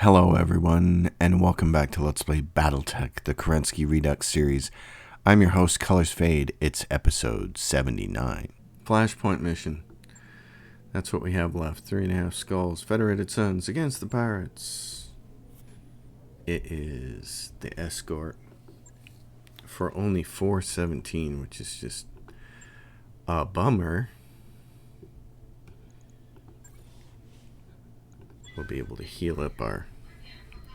Hello everyone, and welcome back to Let's Play Battletech, the Kerensky Redux series. I'm your host, Colors Fade. It's episode 79. Flashpoint mission. That's what we have left. 3.5 skulls. Federated Sons against the pirates. It is the escort for only 417, which is just a bummer. We'll be able to heal up our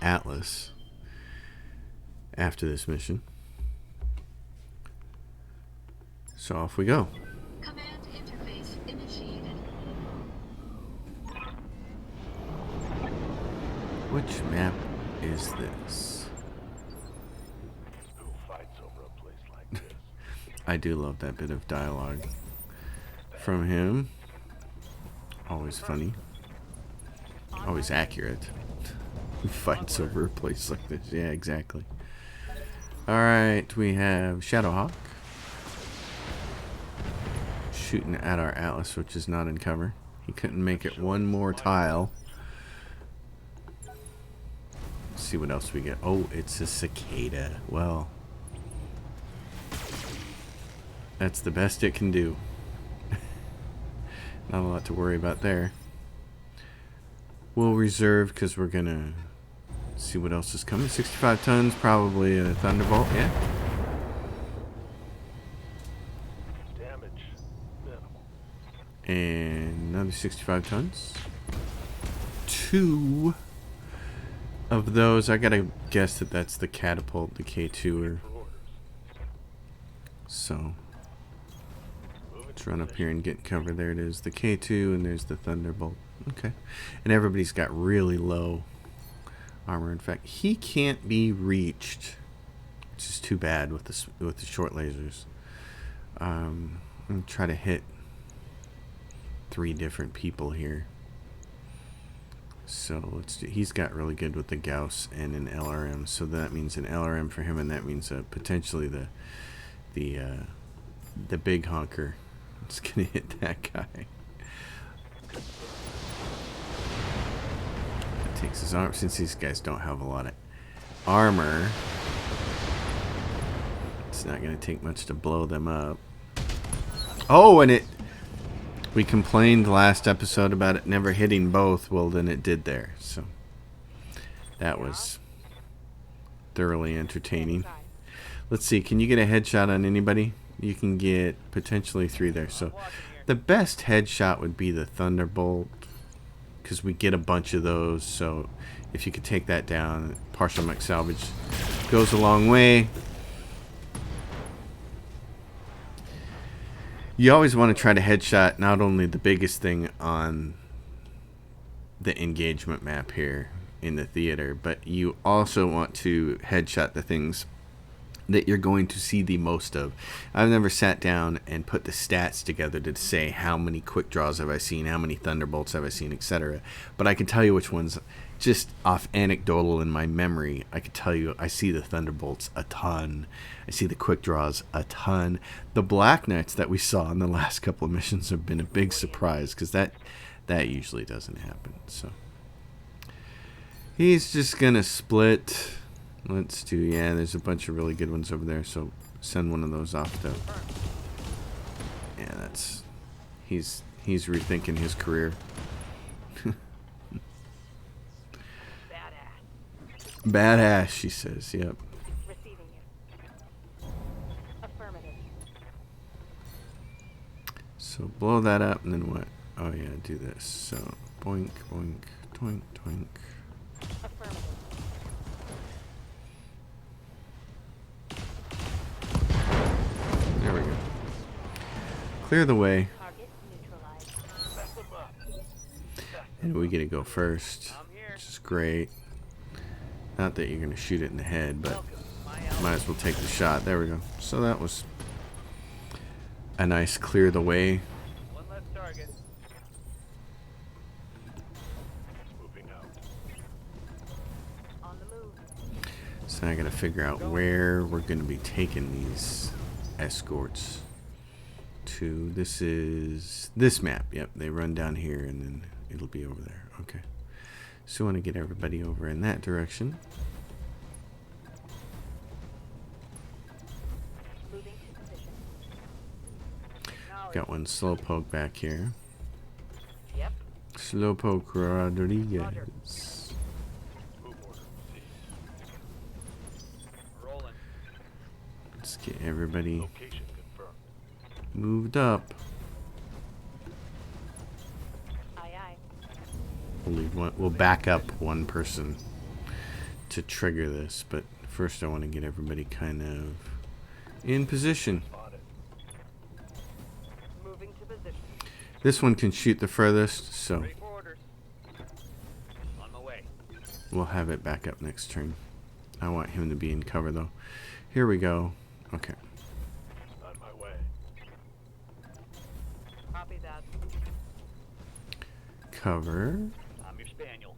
Atlas after this mission. So off we go. Command interface initiated. Which map is this? Who fights over a place like this? I do love that bit of dialogue from him. Always funny. Always accurate. Who fights over a place like this? Yeah, exactly. Alright, we have Shadowhawk shooting at our Atlas, which is not in cover. He couldn't make it one more tile. Let's see what else we get. Oh, it's a cicada. Well, that's the best it can do. Not a lot to worry about there. We'll reserve because we're gonna see what else is coming. 65 tons, probably a Thunderbolt, yeah. Damage minimal. And another 65 tons. 2 of those. I gotta guess that that's the catapult, the K2er. For orders. So let's run up here and get cover. There it is, the K2, and there's the Thunderbolt. Okay, and everybody's got really low armor. In fact, he can't be reached, which is too bad with the short lasers. I'm gonna try to hit 3 different people here. So let's do. He's got really good with the Gauss and an LRM, so that means an LRM for him, and that means potentially the big honker. It's gonna hit that guy. Takes his arm. Since these guys don't have a lot of armor, it's not going to take much to blow them up. Oh, and we complained last episode about it never hitting both. Well, then it did there. So that was thoroughly entertaining. Let's see. Can you get a headshot on anybody? You can get potentially 3 there. So the best headshot would be the Thunderbolt, because we get a bunch of those. So if you could take that down, partial mech salvage goes a long way. You always want to try to headshot not only the biggest thing on the engagement map here in the theater, but you also want to headshot the things that you're going to see the most of. I've never sat down and put the stats together to say how many quick draws have I seen, how many Thunderbolts have I seen, etc. But I can tell you which ones, just off anecdotal in my memory, I could tell you I see the Thunderbolts a ton. I see the quick draws a ton. The Black Knights that we saw in the last couple of missions have been a big surprise, because that usually doesn't happen. So he's just gonna split. Let's do, yeah, there's a bunch of really good ones over there, so send one of those off to, yeah, that's, he's rethinking his career. Badass. Badass, she says, yep. Receiving you. Affirmative. So blow that up, and then what? Oh yeah, do this. So, boink, boink, toink, toink. Affirmative. There we go. Clear the way. Target neutralized. Mess them up. And we get to go first, which is great. Not that you're going to shoot it in the head, but might as well take the shot. There we go. So that was a nice clear the way. One less target. Moving out. On the move. So now I got to figure out where we're going to be taking these escorts to. This is this map. Yep, they run down here and then it'll be over there. Okay. So I want to get everybody over in that direction. Moving to position. Got one slowpoke back here. Yep. Slowpoke Rodriguez. Move order received. Rolling. Let's get everybody Location confirmed. moved up. Aye, aye. We'll back up one person to trigger this, but first I want to get everybody kind of in position. On it. Moving to position. This one can shoot the furthest, so Ready for orders. On my way. we'll have it back up next turn. I want him to be in cover though. Here we go. Okay. On my way. Copy that. Cover. I'm your spaniel.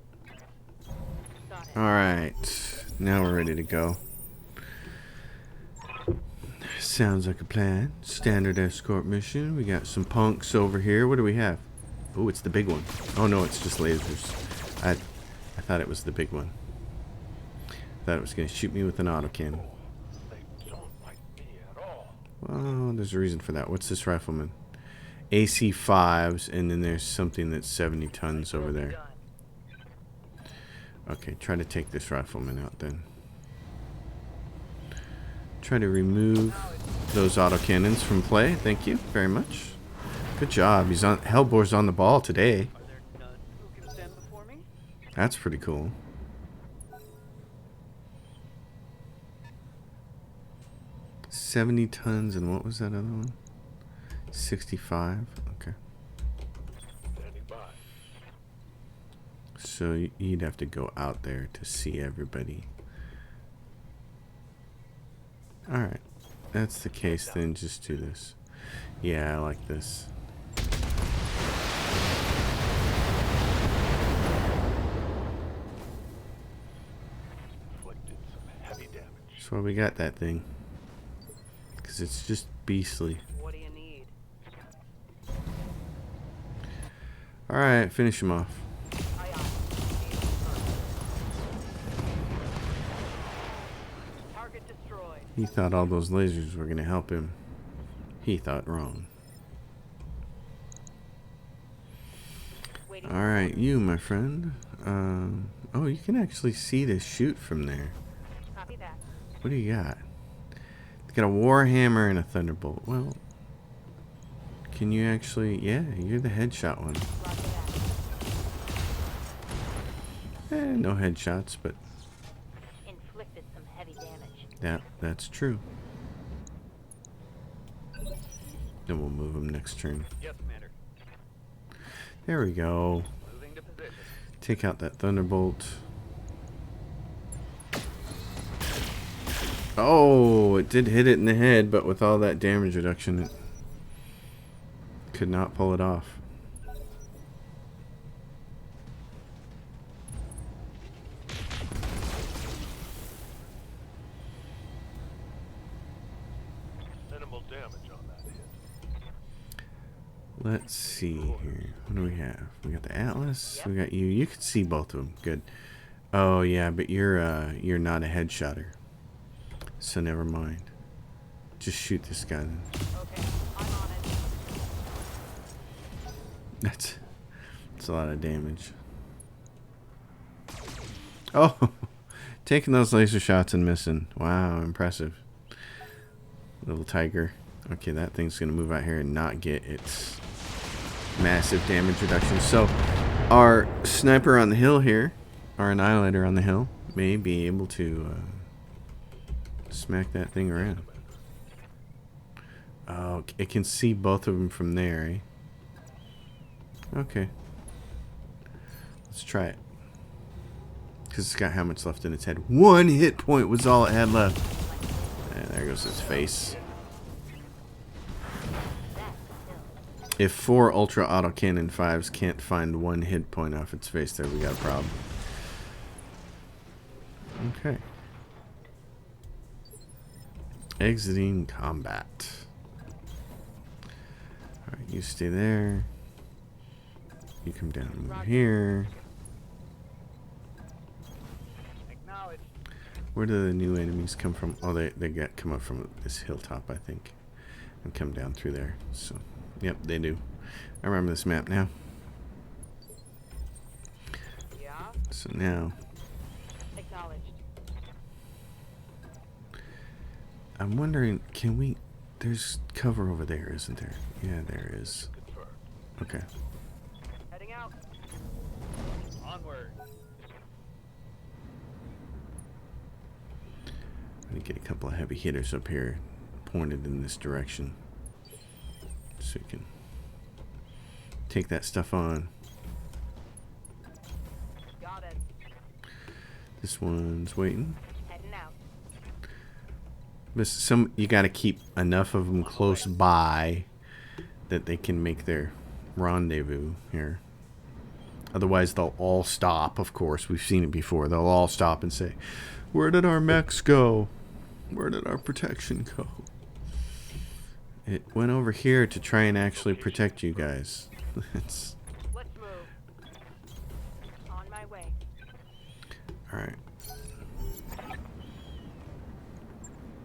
Got it. Alright. Now we're ready to go. Sounds like a plan. Standard escort mission. We got some punks over here. What do we have? Oh, it's the big one. Oh no, it's just lasers. I thought it was the big one. Thought it was going to shoot me with an autocannon. They don't like me at all. Well, there's a reason for that. What's this rifleman? AC5s, and then there's something that's 70 tons over there. Done. Okay, try to take this rifleman out then. Try to remove those autocannons from play. Thank you very much. Good job. He's on. Hellbore's on the ball today. Are there none who can stand before me? That's pretty cool. $70 tons, and what was that other one? 65. Okay. Standing by. So you'd have to go out there to see everybody. Alright. That's the case, then just do this. Yeah, I like this. Inflicted some heavy damage. That's why we got that thing. Because it's just beastly. What do you need? Alright, finish him off. Aye, aye. Target destroyed. He thought all those lasers were going to help him. He thought wrong. Waiting. Alright, you, my friend. Oh, you can actually see this shoot from there. Copy that. What do you got? It's got a Warhammer and a Thunderbolt. Well, can you actually... Yeah, you're the headshot one. Roger that. No headshots, but Inflicted some heavy damage. that's true. Then we'll move him next turn. Yes, Commander. There we go. Moving to position. Take out that Thunderbolt. Oh, it did hit it in the head, but with all that damage reduction, it could not pull it off. Minimal damage on that hit. Let's see here. What do we have? We got the Atlas. We got you. You can see both of them. Good. Oh yeah, but you're not a headshotter. So never mind. Just shoot this guy then. Okay, I'm on it. That's a lot of damage. Oh, taking those laser shots and missing. Wow, impressive. Little tiger. Okay, that thing's gonna move out here and not get its massive damage reduction. So our sniper on the hill here, our annihilator on the hill, may be able to smack that thing around. Oh, it can see both of them from there, eh? Okay. Let's try it. Because it's got how much left in its head? 1 hit point was all it had left. And there goes its face. If 4 Ultra Autocannon 5s can't find 1 hit point off its face, there we got a problem. Okay. Exiting combat. Alright, you stay there. You come down over here. Where do the new enemies come from? Oh, they come up from this hilltop, I think, and come down through there. So, yep, they do. I remember this map now. Yeah? So now, Acknowledged. I'm wondering, can we... There's cover over there, isn't there? Yeah, there is. Confirmed. Okay. Heading out. Onward. I'm gonna get a couple of heavy hitters up here pointed in this direction. So we can take that stuff on. Got it. This one's waiting. Heading out. But you got to keep enough of them close by that they can make their rendezvous here. Otherwise, they'll all stop. Of course, we've seen it before. They'll all stop and say, "Where did our mechs go? Where did our protection go?" It went over here to try and actually protect you guys. It's Let's move. On my way. all right.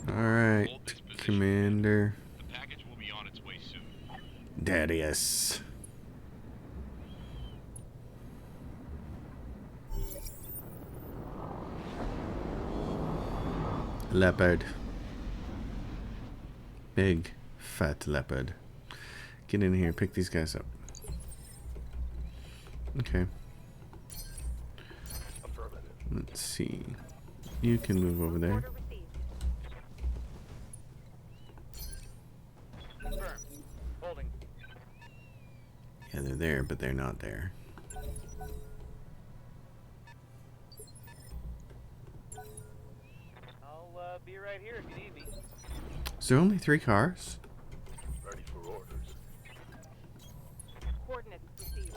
All right, Commander. The package will be on its way soon. Darius. Leopard. Big, fat leopard. Get in here, pick these guys up. Okay, Affirmative. let's see. You can move over there. Order received. Confirmed. Holding. Yeah, they're there, but they're not there. I'll be right here if you need me. Is there only 3 cars? Ready for orders. Coordinates received.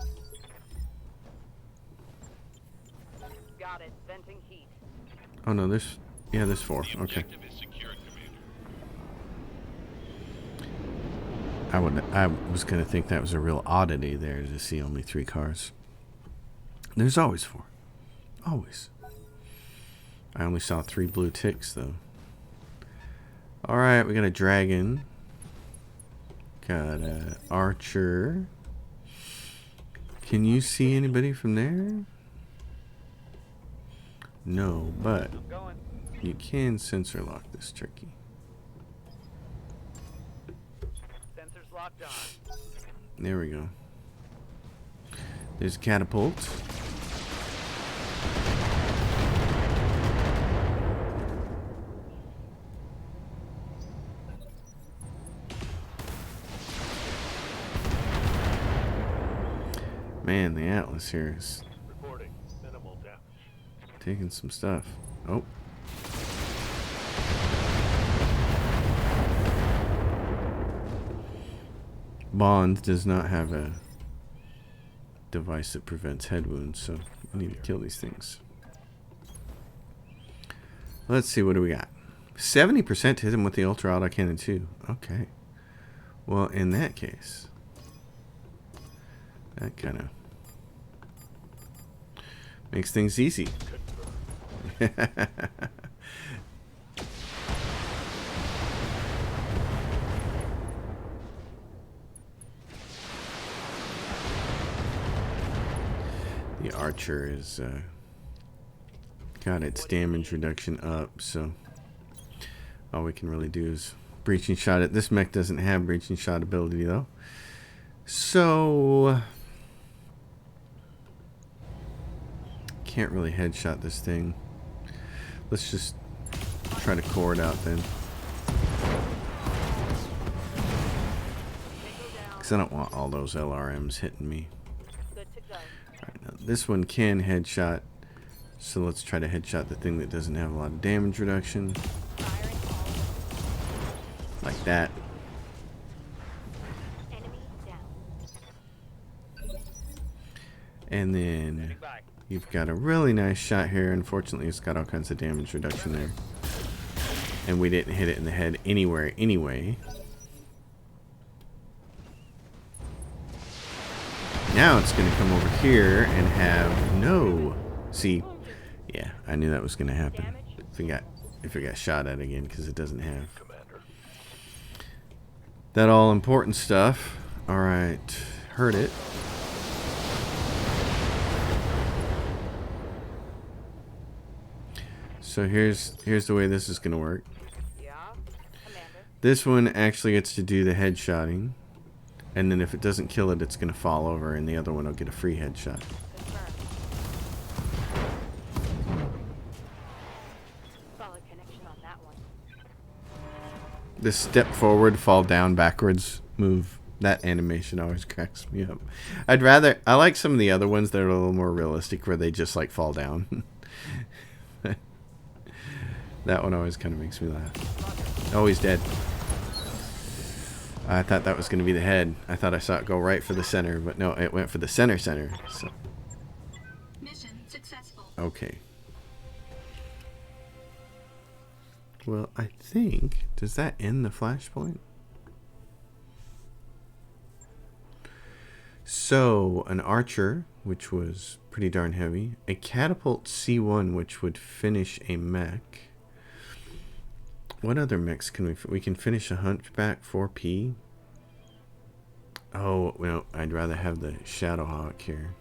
Got it. Venting heat. Oh no, there's... Yeah, there's 4. The Okay. objective is secured, Commander. I was gonna think that was a real oddity there to see only 3 cars. There's always 4. Always. I only saw 3 blue ticks though. Alright, we got a dragon. Got a archer. Can you see anybody from there? No, but I'm going. you can sensor lock this turkey. Sensors locked on. There we go. There's a catapult. Man, the Atlas here is Reporting. Minimal damage. taking some stuff. Oh. Bond does not have a device that prevents head wounds, so I need to kill these things. Let's see, what do we got? 70% hit him with the ultra auto cannon too. Okay. Well, in that case, that kind of makes things easy. The archer is got its damage reduction up, so all we can really do is breaching shot it. This mech doesn't have breaching shot ability though, so can't really headshot this thing. Let's just try to core it out then, because I don't want all those LRMs hitting me. Good to go. Alright, now this one can headshot, so let's try to headshot the thing that doesn't have a lot of damage reduction, Firing all. like that. Enemy down. And then Standing by. you've got a really nice shot here. Unfortunately, it's got all kinds of damage reduction there. And we didn't hit it in the head anywhere anyway. Now it's going to come over here and have no... See, yeah, I knew that was going to happen. Damage if it got shot at again, because it doesn't have Commander. that all important stuff. All right, heard it. So here's the way this is gonna work. Yeah, Commander. This one actually gets to do the headshotting, and then if it doesn't kill it, it's gonna fall over, and the other one will get a free headshot. Confirmed. Solid connection on that one. This step forward, fall down, backwards move. That animation always cracks me up. I like some of the other ones that are a little more realistic, where they just like fall down. That one always kind of makes me laugh. Oh, he's dead. I thought that was going to be the head. I thought I saw it go right for the center, but no, it went for the center. So. Mission successful. Okay. Well, I think, does that end the flashpoint? So, an archer, which was pretty darn heavy. A catapult C1, which would finish a mech. What other mechs can we can finish a Hunchback 4P? Oh, well, I'd rather have the Shadowhawk here.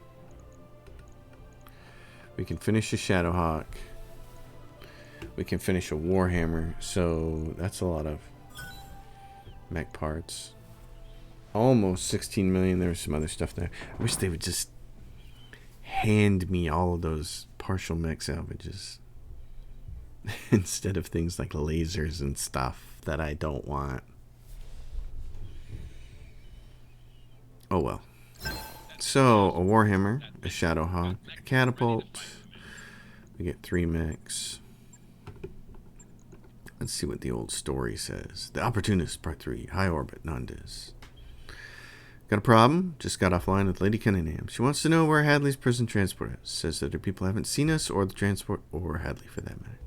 We can finish a Shadowhawk. We can finish a Warhammer. So, that's a lot of mech parts. Almost 16 million. There's some other stuff there. I wish they would just hand me all of those partial mech salvages. Instead of things like lasers and stuff that I don't want. Oh well. So, a Warhammer, a Shadowhawk, a catapult. We get 3 mechs. Let's see what the old story says. The Opportunist, Part 3, High Orbit, non-dis. Got a problem? Just got offline with Lady Cunningham. She wants to know where Hadley's prison transport is. Says that her people haven't seen us or the transport, or Hadley for that matter.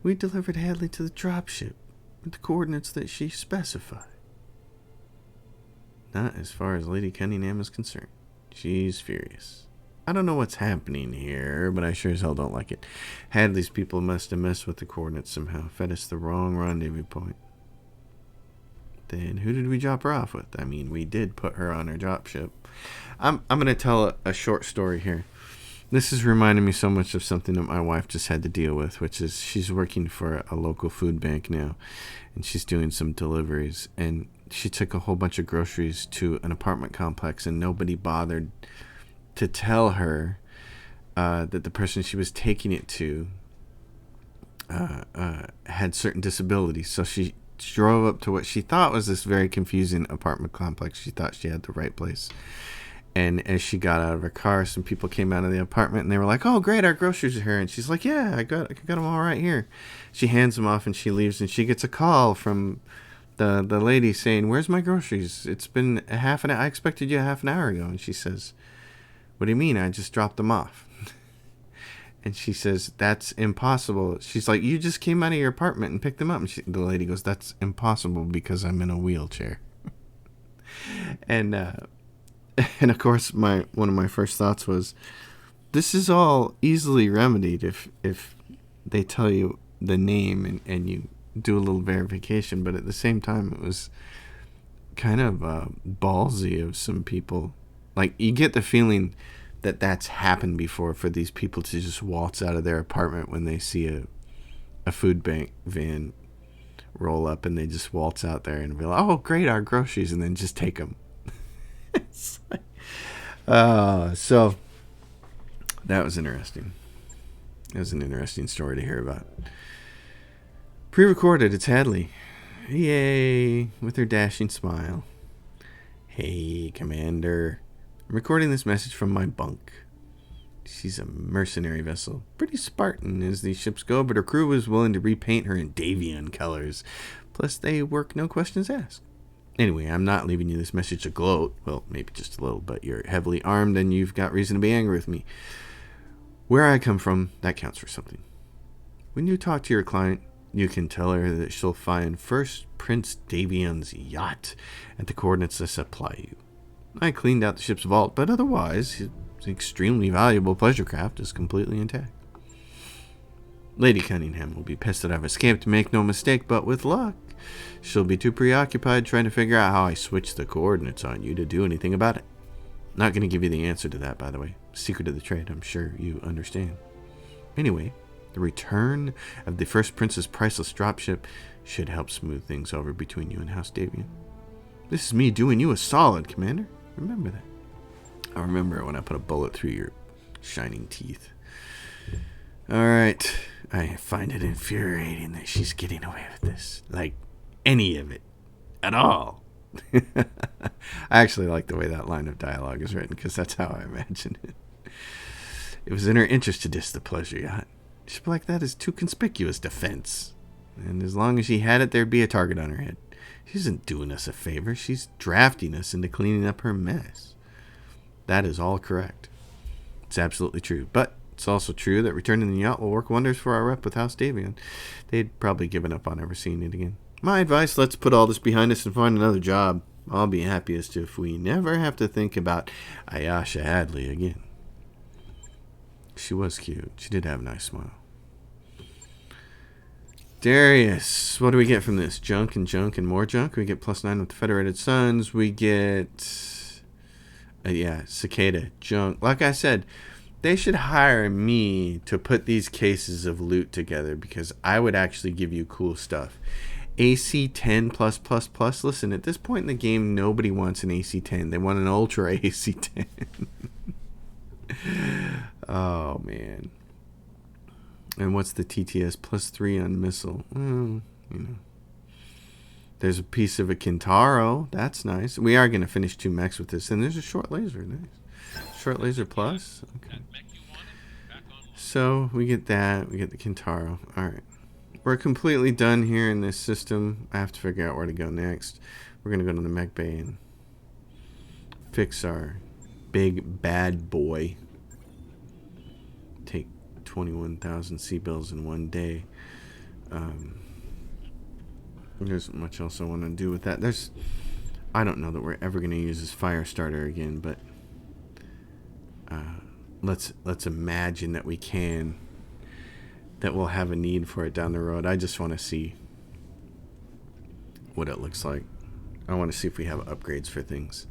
We delivered Hadley to the dropship with the coordinates that she specified. Not as far as Lady Cunningham is concerned. She's furious. I don't know what's happening here, but I sure as hell don't like it. Hadley's people must have messed with the coordinates somehow. Fed us the wrong rendezvous point. Then who did we drop her off with? I mean, we did put her on her dropship. I'm going to tell a short story here. This is reminding me so much of something that my wife just had to deal with, which is she's working for a local food bank now, and she's doing some deliveries, and she took a whole bunch of groceries to an apartment complex, and nobody bothered to tell her that the person she was taking it to had certain disabilities. So she drove up to what she thought was this very confusing apartment complex. She thought she had the right place. And as she got out of her car, some people came out of the apartment and they were like, "Oh, great, our groceries are here." And she's like, "Yeah, I got them all right here." She hands them off and she leaves, and she gets a call from the lady saying, "Where's my groceries? It's been a half an hour. I expected you a half an hour ago." And she says, "What do you mean? I just dropped them off." And she says, "That's impossible." She's like, "You just came out of your apartment and picked them up." And the lady goes, "That's impossible because I'm in a wheelchair." And of course, one of my first thoughts was, this is all easily remedied if they tell you the name and you do a little verification. But at the same time, it was kind of ballsy of some people. Like, you get the feeling that that's happened before, for these people to just waltz out of their apartment when they see a food bank van roll up, and they just waltz out there and be like, "Oh, great, our groceries," and then just take them. It's like, so that was interesting. It was an interesting story to hear about. Pre-recorded, it's Hadley. Yay, with her dashing smile. "Hey, Commander. I'm recording this message from my bunk. She's a mercenary vessel. Pretty Spartan as these ships go, but her crew was willing to repaint her in Davian colors. Plus, they work no questions asked. Anyway, I'm not leaving you this message to gloat. Well, maybe just a little, but you're heavily armed and you've got reason to be angry with me. Where I come from, that counts for something. When you talk to your client, you can tell her that she'll find First Prince Davian's yacht at the coordinates I supply you. I cleaned out the ship's vault, but otherwise, its extremely valuable pleasure craft is completely intact." Lady Cunningham will be pissed that I've escaped, make no mistake, but with luck, she'll be too preoccupied trying to figure out how I switched the coordinates on you to do anything about it. Not going to give you the answer to that, by the way. Secret of the trade, I'm sure you understand. Anyway, the return of the First Prince's priceless dropship should help smooth things over between you and House Davian. This is me doing you a solid, Commander. Remember that. I'll remember it when I put a bullet through your shining teeth. Alright. I find it infuriating that she's getting away with this. Like, any of it. At all. I actually like the way that line of dialogue is written, because that's how I imagine it. It was in her interest to diss the pleasure yacht. She'd be like, that is too conspicuous defense. And as long as she had it, there'd be a target on her head. She isn't doing us a favor. She's drafting us into cleaning up her mess. That is all correct. It's absolutely true. But it's also true that returning the yacht will work wonders for our rep with House Davian. They'd probably given up on ever seeing it again. My advice, let's put all this behind us and find another job. I'll be happiest if we never have to think about Ayasha Hadley again. She was cute. She did have a nice smile. Darius, what do we get from this? Junk and more junk. We get +9 with the Federated Suns. We get, Cicada, junk. Like I said, they should hire me to put these cases of loot together, because I would actually give you cool stuff. AC 10 +++. Listen, at this point in the game, nobody wants an AC 10. They want an Ultra AC 10. Oh, man. And what's the TTS? +3 on missile. There's a piece of a Kintaro. That's nice. We are going to finish 2 mechs with this. And there's a short laser. Nice. Short laser plus. Okay. So we get that. We get the Kintaro. All right. We're completely done here in this system. I have to figure out where to go next. We're going to go to the mech bay and fix our big bad boy. Take 21,000 C-bills in one day. There's not much else I want to do with that. I don't know that we're ever going to use this fire starter again, but let's imagine that we can. That we'll have a need for it down the road. I just want to see what it looks like. I want to see if we have upgrades for things.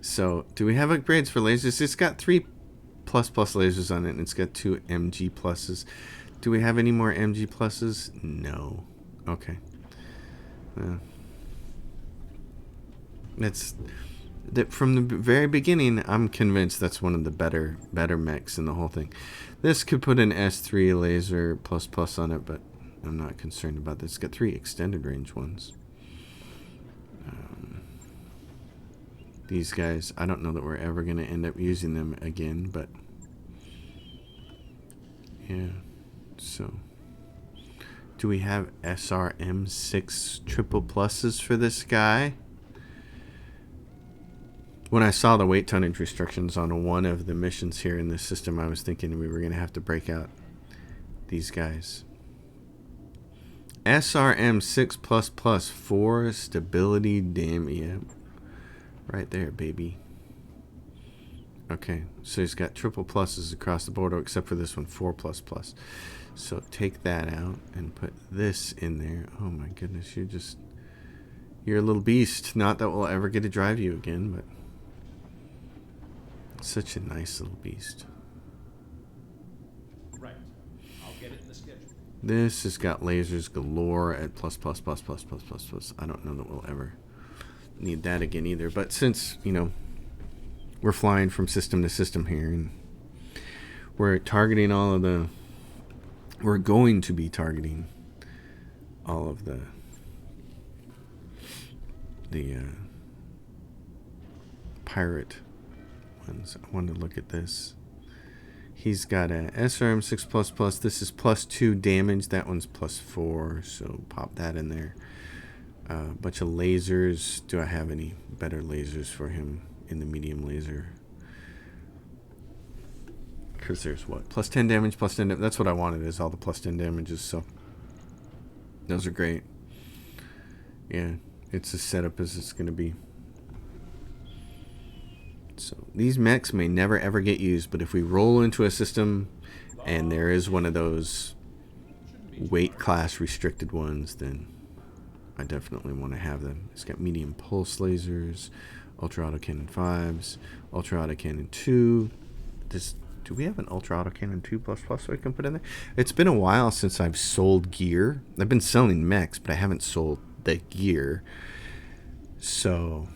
So, do we have upgrades for lasers? It's got 3 ++ lasers on it, and it's got 2 MG pluses. Do we have any more MG pluses? No. Okay. From the very beginning, I'm convinced that's one of the better mechs in the whole thing. This could put an S3 laser ++ on it, but I'm not concerned about this. It's got 3 extended range ones. These guys, I don't know that we're ever going to end up using them again, but yeah. So, do we have SRM6 triple pluses for this guy? When I saw the weight tonnage restrictions on one of the missions here in this system, I was thinking we were going to have to break out these guys. SRM 6++, 4 stability damage. Yeah, right there, baby. Okay, so he's got triple pluses across the board, except for this one, 4++. So take that out and put this in there. Oh my goodness, you're a little beast. Not that we'll ever get to drive you again, but such a nice little beast. Right. I'll get it in the schedule. This has got lasers galore at +++++++. I don't know that we'll ever need that again either. But since, we're flying from system to system here, and we're targeting we're going to be targeting all of the pirate ones. I want to look at this. He's got a SRM 6++. This is +2 damage. That one's +4. So pop that in there. Bunch of lasers. Do I have any better lasers for him in the medium laser? Because there's what? +10 damage, +10 damage. That's what I wanted, is all the +10 damages. So those are great. Yeah, it's as set up as it's going to be. So these mechs may never ever get used, but if we roll into a system and there is one of those weight class restricted ones, then I definitely want to have them. It's got medium pulse lasers, ultra autocannon 5s, ultra autocannon 2. Do we have an ultra autocannon 2++ we can put in there? It's been a while since I've sold gear. I've been selling mechs, but I haven't sold the gear. So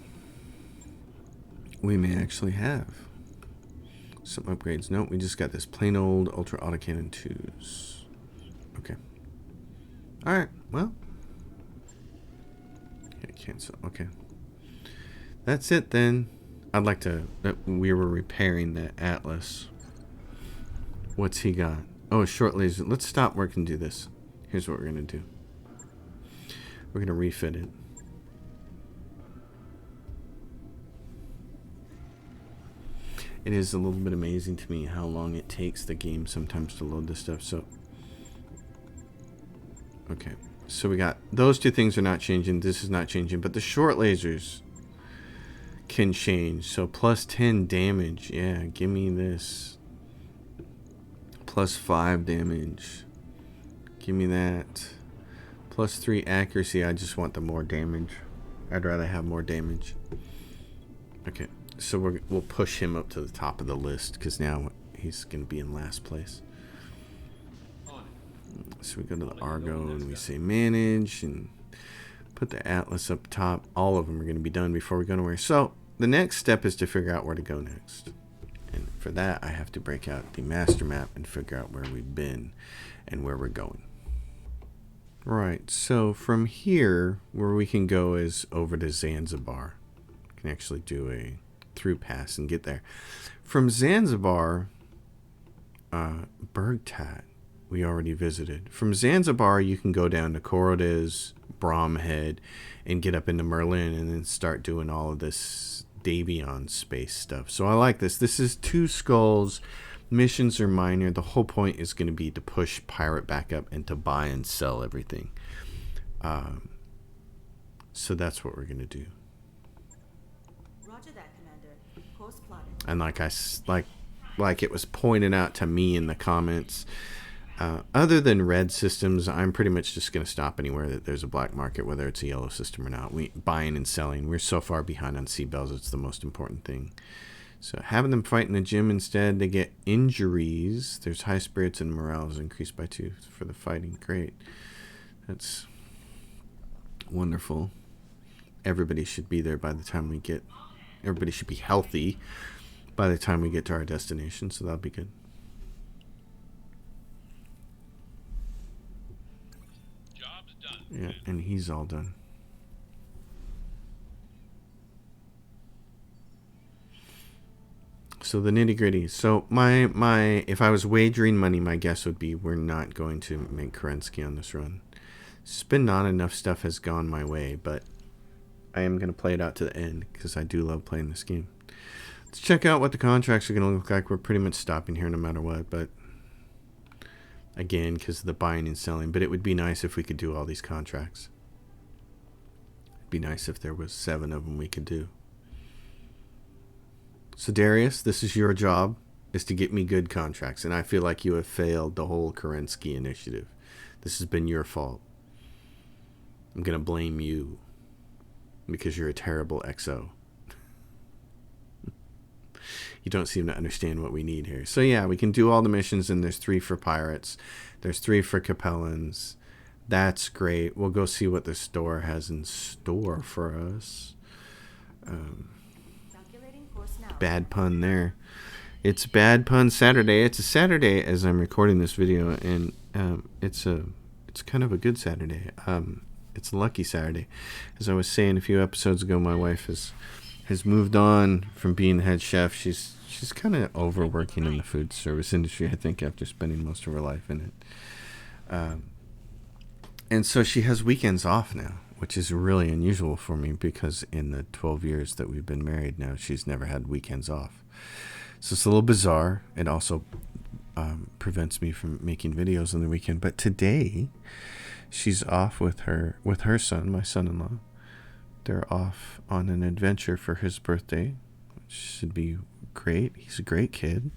we may actually have some upgrades. Nope, we just got this plain old ultra autocannon 2s. Okay. Alright, well. Yeah, cancel. Okay. That's it then. I'd like to... we were repairing the Atlas. What's he got? Oh, a short laser. Let's stop work and do this. Here's what we're going to do. We're going to refit it. It is a little bit amazing to me how long it takes the game sometimes to load this stuff. So, okay. So we got those two things are not changing. This is not changing. But the short lasers can change. So plus 10 damage. Yeah, give me this. Plus 5 damage. Give me that. Plus 3 accuracy. I just want the more damage. I'd rather have more damage. Okay. So we'll push him up to the top of the list because now he's going to be in last place. So we go to the Argo and we say manage and put the Atlas up top. All of them are going to be done before we go anywhere. So the next step is to figure out where to go next. And for that, I have to break out the master map and figure out where we've been and where we're going. Right, so from here, where we can go is over to Zanzibar. We can actually do a through pass and get there. From Zanzibar, Bergtat, we already visited. From Zanzibar, you can go down to Korodes, Bromhead, and get up into Merlin and then start doing all of this Davion space stuff. So I like this. This is 2 skulls. Missions are minor. The whole point is going to be to push Pirate back up and to buy and sell everything. So that's what we're going to do. Roger that, Commander. Course plotted. And like it was pointed out to me in the comments, other than red systems, I'm pretty much just going to stop anywhere that there's a black market, whether it's a yellow system or not. We buying and selling. We're so far behind on C-Bells, it's the most important thing. So having them fight in the gym instead, they get injuries. There's high spirits and morale is increased by 2 for the fighting. Great. That's wonderful. Everybody should be there by the time we get... Everybody should be healthy by the time we get to our destination, so that'll be good. Job's done. Yeah, and he's all done. So the nitty gritty. So my if I was wagering money, my guess would be we're not going to make Kerensky on this run. It's been not enough stuff has gone my way, but I am going to play it out to the end because I do love playing this game. Let's check out what the contracts are going to look like. We're pretty much stopping here no matter what, but again, because of the buying and selling. But it would be nice if we could do all these contracts. It'd be nice if there was 7 of them we could do. So Darius, this is your job, is to get me good contracts. And I feel like you have failed the whole Kerensky initiative. This has been your fault. I'm going to blame you because you're a terrible XO. You don't seem to understand what we need here. So yeah, we can do all the missions, and there's 3 for pirates. There's 3 for Capellans. That's great. We'll go see what the store has in store for us. Bad pun there. It's Bad Pun Saturday. It's a Saturday as I'm recording this video, and it's kind of a good Saturday. It's a lucky Saturday. As I was saying a few episodes ago, my wife has moved on from being the head chef. She's kind of overworking in the food service industry, I think, after spending most of her life in it. And so she has weekends off now, which is really unusual for me because in the 12 years that we've been married now, she's never had weekends off. So it's a little bizarre. It also prevents me from making videos on the weekend. But today, she's off with her son, my son-in-law. They're off on an adventure for his birthday, which should be great. He's a great kid.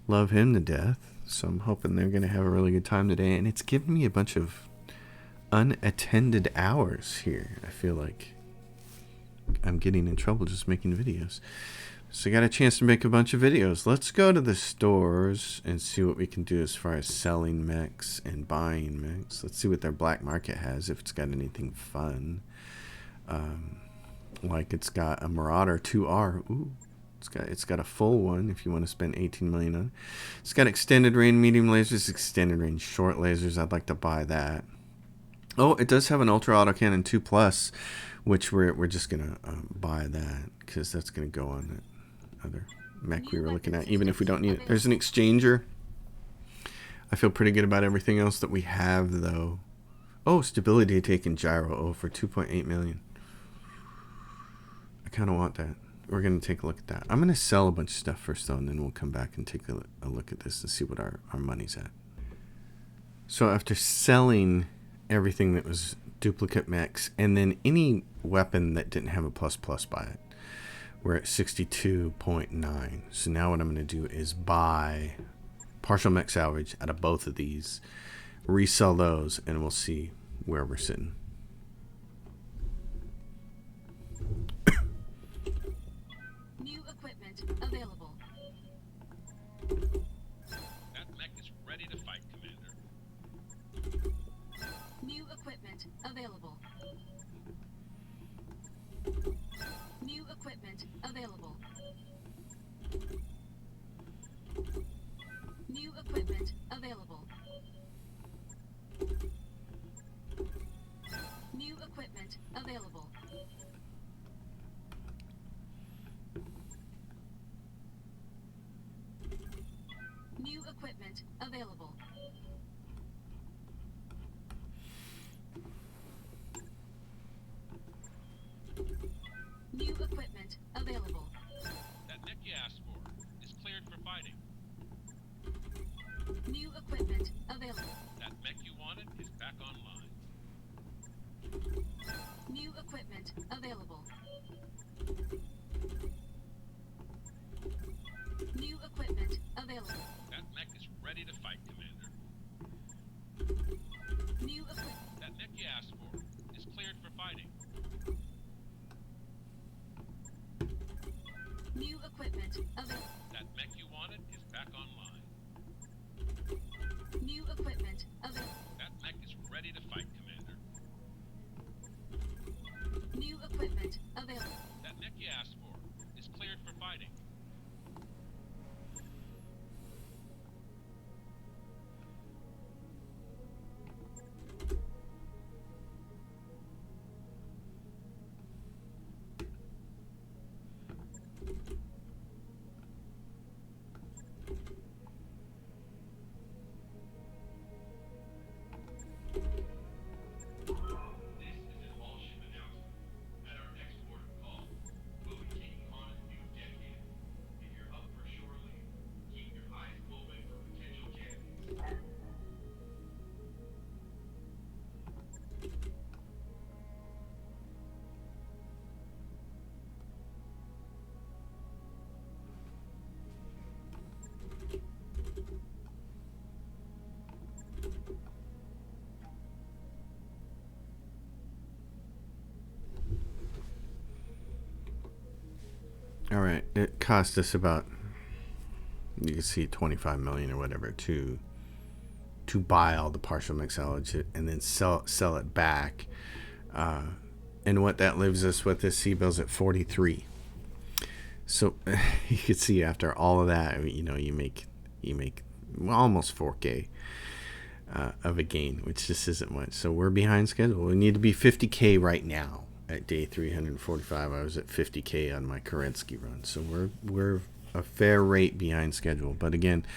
Love him to death. So I'm hoping they're going to have a really good time today. And it's given me a bunch of unattended hours here. I feel like I'm getting in trouble just making videos. So I got a chance to make a bunch of videos. Let's go to the stores and see what we can do as far as selling mechs and buying mechs. Let's see what their black market has, if it's got anything fun. Like it's got a Marauder 2R. Ooh, it's got a full one if you want to spend 18 million on it. It's got extended range medium lasers, extended range short lasers. I'd like to buy that. Oh, it does have an ultra autocannon 2 plus, which we're just gonna buy that because that's gonna go on that other mech we were looking at, even if we don't need it. There's an exchanger. I feel pretty good about everything else that we have, though. Oh, stability taken gyro. Oh, for 2.8 million. I kind of want that. We're going to take a look at that. I'm going to sell a bunch of stuff first, though, and then we'll come back and take a look at this and see what our money's at. So after selling everything that was duplicate mechs, and then any weapon that didn't have a plus by it, we're at 62.9. So now what I'm going to do is buy partial mech salvage out of both of these, resell those, and we'll see where we're sitting. New equipment available. That mech is ready to fight, Commander. New equipment available. New equipment available. New equipment available. New equipment available. New equipment available. New equipment available. That mech you asked for is cleared for fighting. New equipment available. That mech you wanted is back online. New equipment available. New equipment available. That mech is ready to fight, Commander. New equipment. That mech you asked for is cleared for fighting. New equipment available. That mech you wanted is back online. New equipment available. That mech is ready to fight, Commander. New equipment available. That mech you asked for is cleared for fighting. All right, it cost us about, you can see 25 million or whatever to buy all the partial mech salvage and then sell it back. And what that leaves us with is C-bills at 43. So you can see after all of that, you know, you make almost 4K of a gain, which just isn't much. So we're behind schedule. We need to be 50K right now. At day 345, I was at 50K on my Kerensky run. So we're a fair rate behind schedule. But again,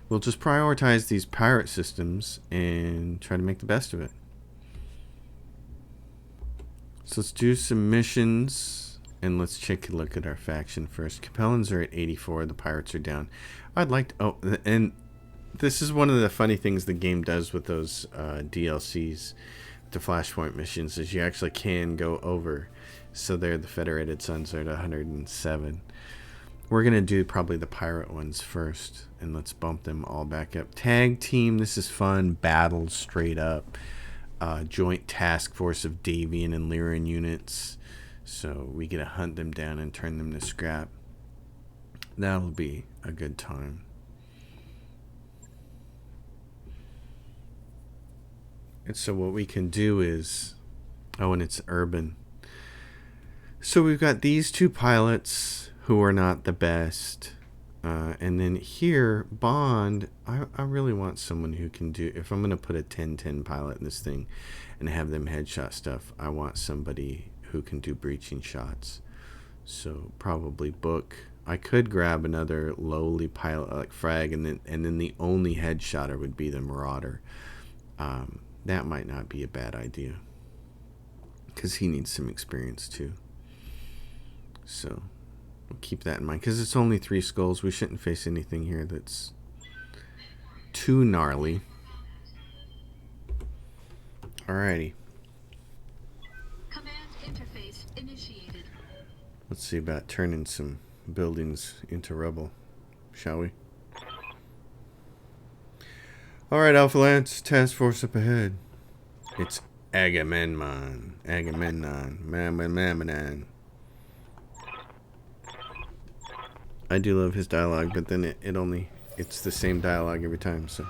we'll just prioritize these pirate systems and try to make the best of it. So let's do some missions and let's take a look at our faction first. Capellans are at 84. The pirates are down. I'd like to, oh, and this is one of the funny things the game does with those DLCs. The Flashpoint missions is you actually can go over. So there the Federated Suns are at 107. We're going to do probably the pirate ones first, and let's bump them all back up. Tag team, this is fun. Battle straight up. Joint task force of Davian and Lyran units. So we get to hunt them down and turn them to scrap. That'll be a good time. And so what we can do is... Oh, and it's urban. So we've got these two pilots who are not the best. And then here, Bond, I really want someone who can do... If I'm going to put a 10-10 pilot in this thing and have them headshot stuff, I want somebody who can do breaching shots. So probably Book. I could grab another lowly pilot like Frag, and then the only headshotter would be the Marauder. That might not be a bad idea, because he needs some experience too. So we'll keep that in mind, because it's only 3 skulls. We shouldn't face anything here that's too gnarly. Alrighty. Command interface initiated. Let's see about turning some buildings into rubble, shall we? Alright, Alpha Lance, task force up ahead. It's Agamemnon. Mammonan. I do love his dialogue, but then it's the same dialogue every time, so.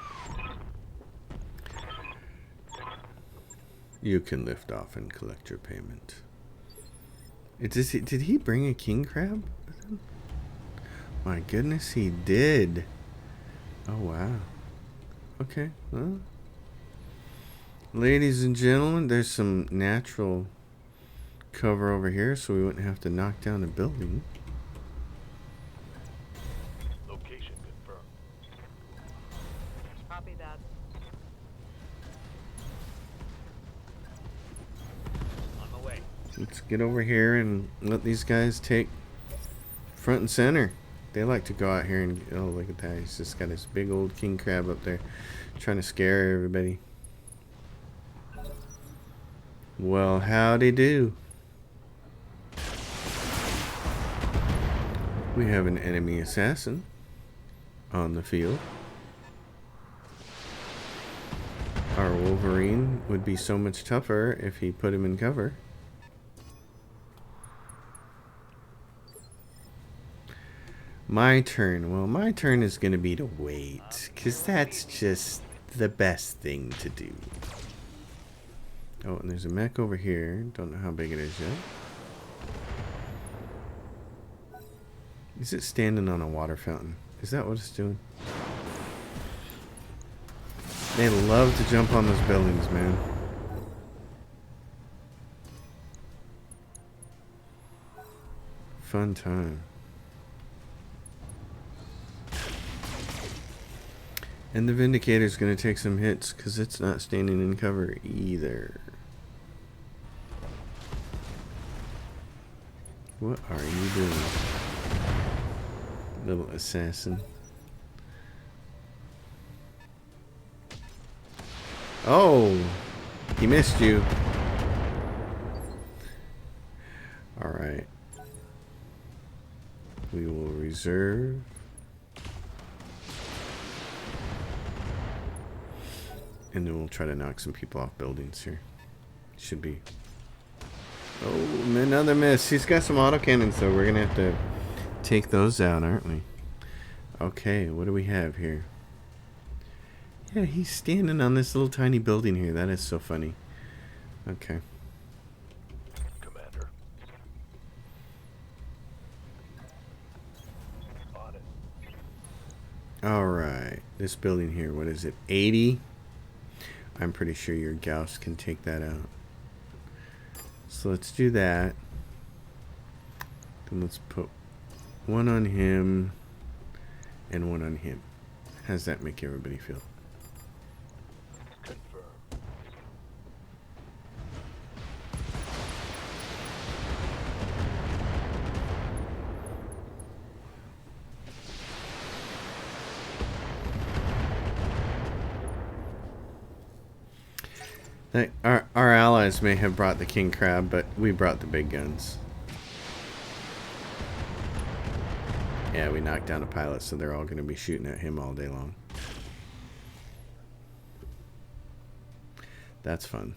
You can lift off and collect your payment. Did he bring a king crab? My goodness, he did. Oh, wow. Okay, well. Ladies and gentlemen, there's some natural cover over here, so we wouldn't have to knock down a building. Location confirmed. Copy that. On the way. Let's get over here and let these guys take front and center. They like to go out here and... Oh, look at that. He's just got his big old king crab up there trying to scare everybody. Well, howdy do. We have an enemy assassin on the field. Our Wolverine would be so much tougher if he put him in cover. My turn. Well, my turn is going to be to wait, because that's just the best thing to do. Oh, and there's a mech over here. Don't know how big it is yet. Is it standing on a water fountain? Is that what it's doing? They love to jump on those buildings, man. Fun time. And the Vindicator's going to take some hits because it's not standing in cover either. What are you doing, little assassin? Oh, he missed you. All right. We will reserve. And then we'll try to knock some people off buildings here. Should be. Oh, another miss. He's got some autocannons, though. We're going to have to take those out, aren't we? Okay, what do we have here? Yeah, he's standing on this little tiny building here. That is so funny. Okay. Commander. On it. Alright. This building here, what is it? 80? I'm pretty sure your Gauss can take that out. So let's do that. Then let's put one on him and one on him. How's that make everybody feel? Confirmed. Our allies may have brought the king crab, but we brought the big guns. Yeah, we knocked down a pilot, so they're all going to be shooting at him all day long. That's fun.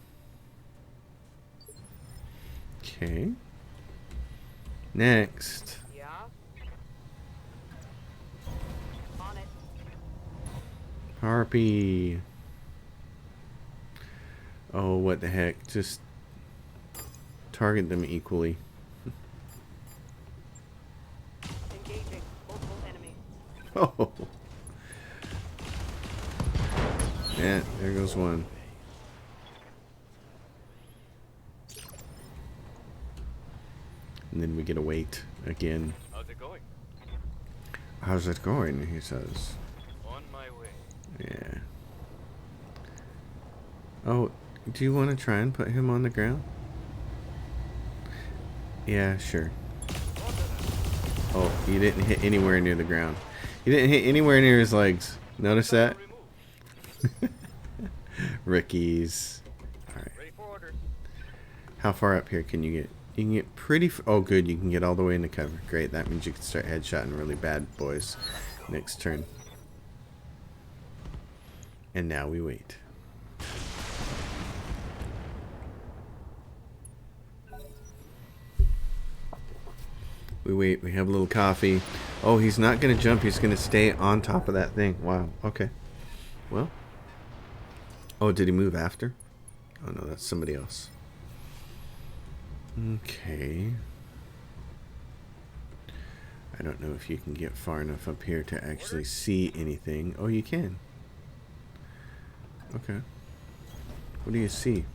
Okay. Next. Yeah? On it. Harpy. Oh, what the heck. Just target them equally. Engaging. Multiple enemies. Oh. Yeah, there goes one. And then we get a wait again. How's it going? How's it going? He says. On my way. Yeah. Oh, do you want to try and put him on the ground? Yeah, sure. Oh, you didn't hit anywhere near the ground. You didn't hit anywhere near his legs. Notice that? Rickies. Alright. Ready for orders. How far up here can you get? You can get pretty... Oh, good. You can get all the way into cover. Great. That means you can start headshotting really bad boys. Next turn. And now we wait. We wait. We have a little coffee. Oh, he's not going to jump. He's going to stay on top of that thing. Wow. Okay. Well. Oh, did he move after? Oh, no. That's somebody else. Okay. I don't know if you can get far enough up here to actually see anything. Oh, you can. Okay. What do you see? You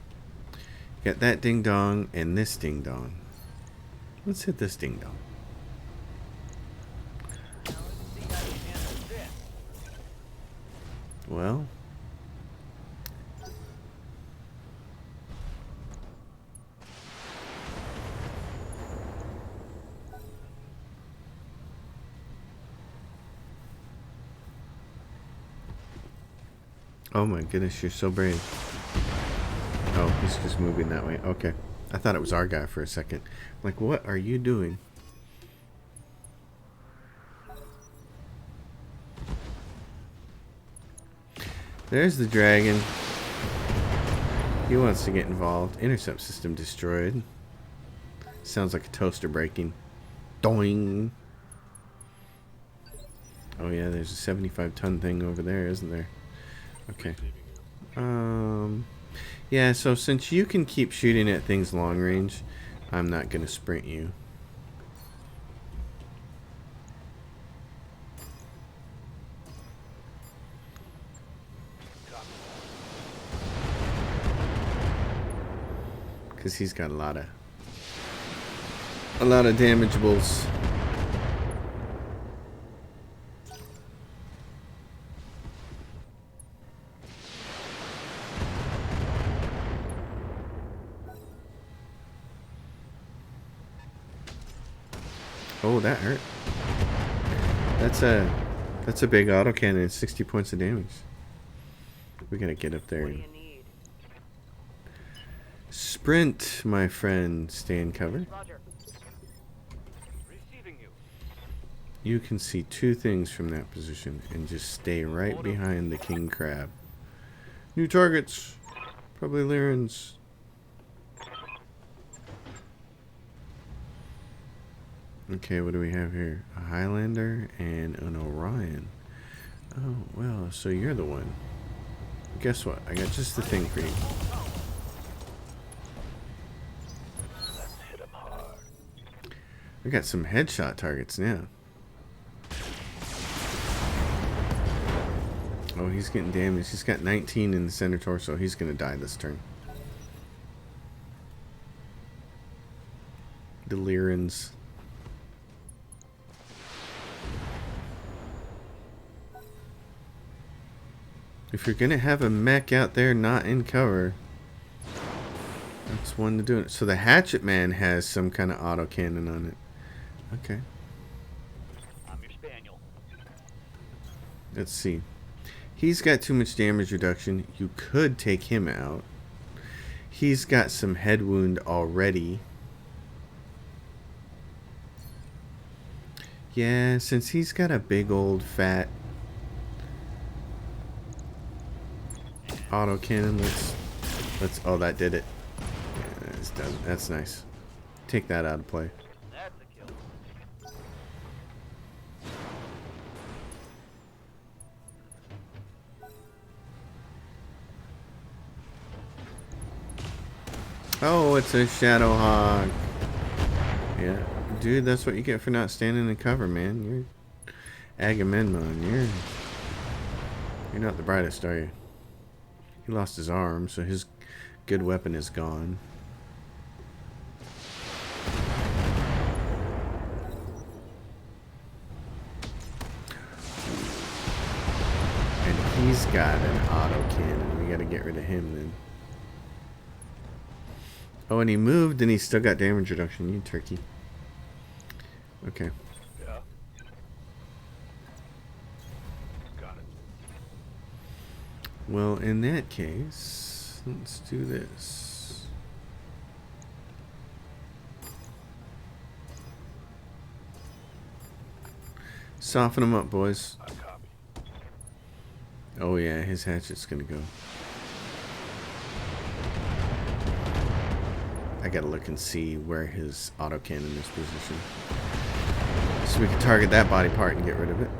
got that ding dong and this ding dong. Let's hit this ding dong. Well. Oh my goodness, you're so brave. Oh, he's just moving that way. Okay. I thought it was our guy for a second. Like, what are you doing? There's the dragon. He wants to get involved. Intercept system destroyed. Sounds like a toaster breaking. Doing. Oh yeah, there's a 75-ton thing over there, isn't there? Okay. Yeah, so since you can keep shooting at things long range, I'm not going to sprint you. Because he's got a lot of damageables. Oh, that hurt. That's a big autocannon. 60 points of damage. We gotta get up there. What do you need? Sprint, my friend. Stay in cover. Roger. Receiving you. You can see two things from that position and just stay right behind the king crab. New targets. Probably Lyrans. Okay, what do we have here? A Highlander and an Orion. Oh, well, so you're the one. Guess what? I got just the thing for you. Let's hit him hard. We got some headshot targets now. Oh, he's getting damaged. He's got 19 in the center torso. He's going to die this turn. The Lyrans. If you're going to have a mech out there not in cover, that's one to do it. So the Hatchet Man has some kind of autocannon on it. Okay. I'm your spaniel. Let's see. He's got too much damage reduction. You could take him out. He's got some head wound already. Yeah, since he's got a big old fat autocannon, let's oh, that did it. Yeah, it's done. That's nice. Take that out of play. That's a kill. Oh, it's a Shadow Hawk. Yeah, dude, that's what you get for not standing in cover, man. You're Agamemnon. You're not the brightest, are you? He lost his arm, so his good weapon is gone. And he's got an auto cannon. We gotta get rid of him then. Oh, and he moved and he still got damage reduction. You turkey. Okay. Yeah. Got it. Well, in that case, let's do this. Soften him up, boys. I copy. Oh yeah, his hatchet's gonna go. I gotta look and see where his autocannon is positioned, so we can target that body part and get rid of it.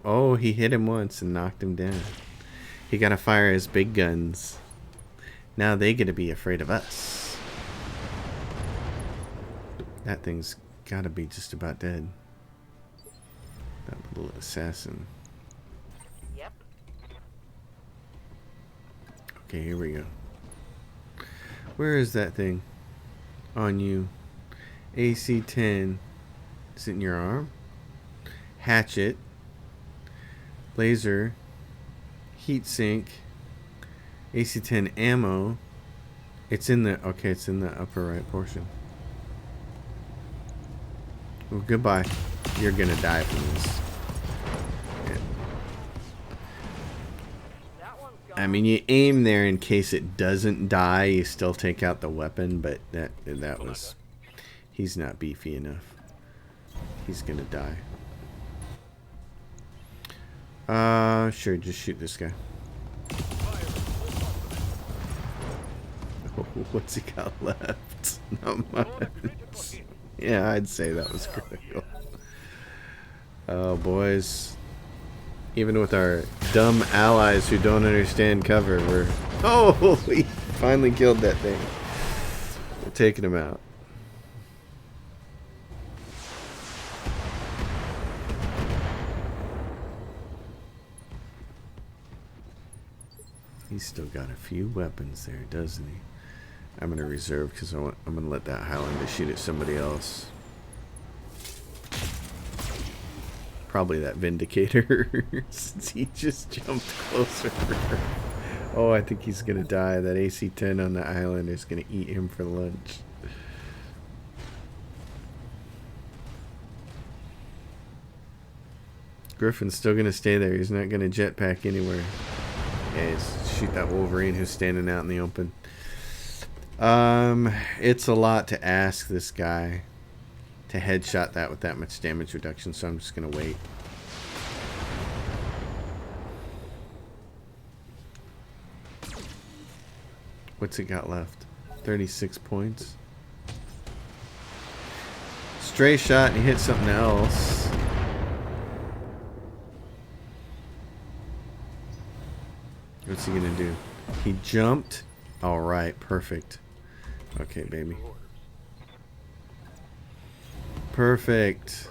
Oh, he hit him once and knocked him down. He gotta fire his big guns. Now they gotta be afraid of us. That thing's gotta be just about dead. That little assassin. Yep. Okay, here we go. Where is that thing? On you. AC-10. Is it in your arm? Hatchet. Laser. Heat sink. AC-10 ammo. It's in the... Okay, it's in the upper right portion. Well, goodbye. You're gonna die from this. Yeah. That one's gone. I mean, you aim there in case it doesn't die. You still take out the weapon, but that was... He's not beefy enough. He's gonna die. Sure, just shoot this guy. Oh, what's he got left? Not much. Yeah, I'd say that was critical. Oh, boys. Even with our dumb allies who don't understand cover, we're... Oh, we finally killed that thing. We're taking him out. He's still got a few weapons there, doesn't he? I'm going to reserve because I'm going to let that Highlander shoot at somebody else. Probably that Vindicator, since he just jumped closer. Oh, I think he's going to die. That AC-10 on the Highlander is going to eat him for lunch. Griffin's still going to stay there. He's not going to jetpack anywhere. Yeah, shoot that Wolverine who's standing out in the open. It's a lot to ask this guy to headshot that with that much damage reduction, so I'm just gonna wait. What's it got left? 36 points. Stray shot and he hit something else. What's he gonna do? He jumped. All right, perfect. Okay, baby. Perfect.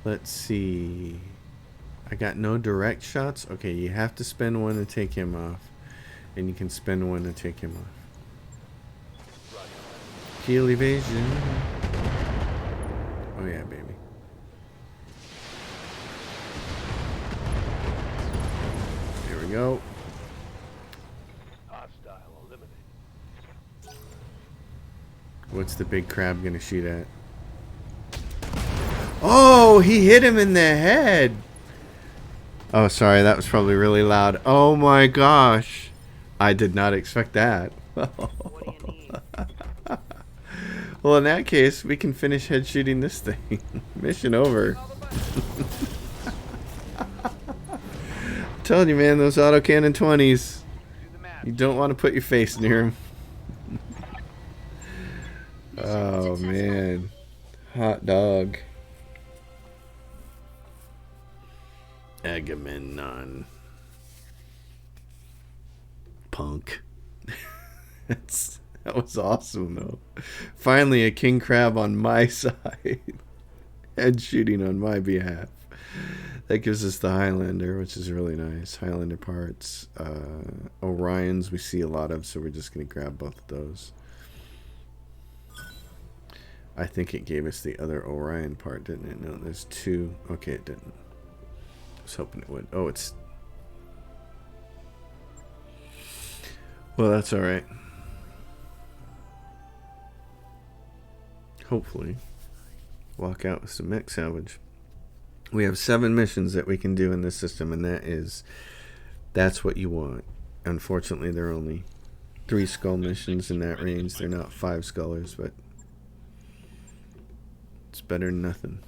Let's see. I got no direct shots. Okay, you have to spend one to take him off. And you can spend one to take him off. Kill evasion. Oh yeah, baby. There we go. Hostile eliminated. What's the big crab gonna shoot at? Oh, he hit him in the head. Oh, sorry, that was probably really loud. Oh my gosh. I did not expect that. What do you need? Well, in that case, we can finish head shooting this thing. Mission over. I'm telling you, man, those autocannon 20s. Do the math. You don't want to put your face near them. Oh, man. Hot dog. Agamemnon. Punk. That was awesome, though. Finally, a king crab on my side. Head shooting on my behalf. That gives us the Highlander, which is really nice. Highlander parts. Orions we see a lot of, so we're just going to grab both of those. I think it gave us the other Orion part, didn't it? No, there's two. Okay, it didn't. I was hoping it would. Oh, it's... Well, that's alright. Hopefully. Walk out with some mech salvage. We have 7 missions that we can do in this system, and that's what you want. Unfortunately, there are only 3 skull missions in that range. They're not 5 scullers, but it's better than nothing.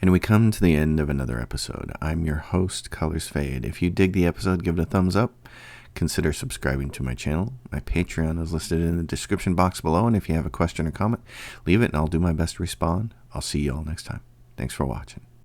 And we come to the end of another episode. I'm your host, Colors Fade. If you dig the episode, give it a thumbs up. Consider subscribing to my channel. My Patreon is listed in the description box below, and if you have a question or comment, leave it and I'll do my best to respond. I'll see you all next time. Thanks for watching.